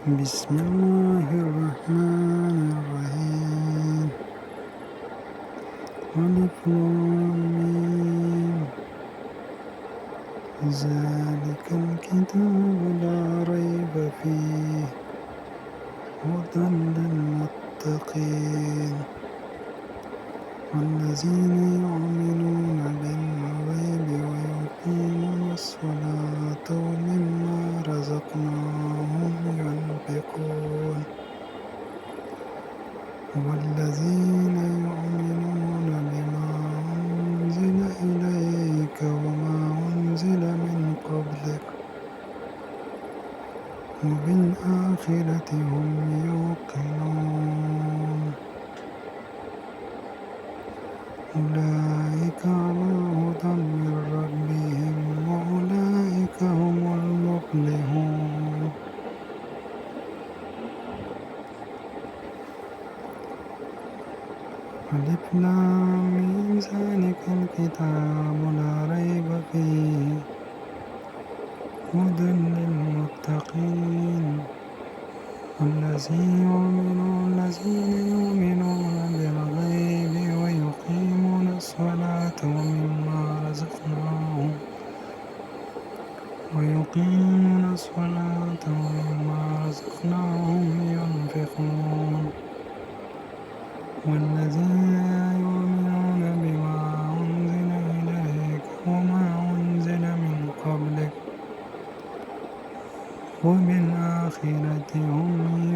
بسم الله الرحمن الرحيم. ألف لام ميم. ذلك الكتاب لا ريب فيه هدى للمتقين والذين يؤمنون بالغيب ويقيمون الصلاة ومما رزقناهم ينفقون والذين يؤمنون بما أنزل إليك وما أنزل من قبلك وبالآخرة هم يوقنون أولئك على هدى من ربهم وأولئك هم المفلحون. ألف لام ميم. ذلك الكتاب لا ريب فيه هدى للمتقين الذين يؤمنون بالغيب ويقيمون الصلاة ومما رزقناهم ينفقون والذين يؤمنون بما أنزل إليك وما أنزل من قبلك وبالآخرة هم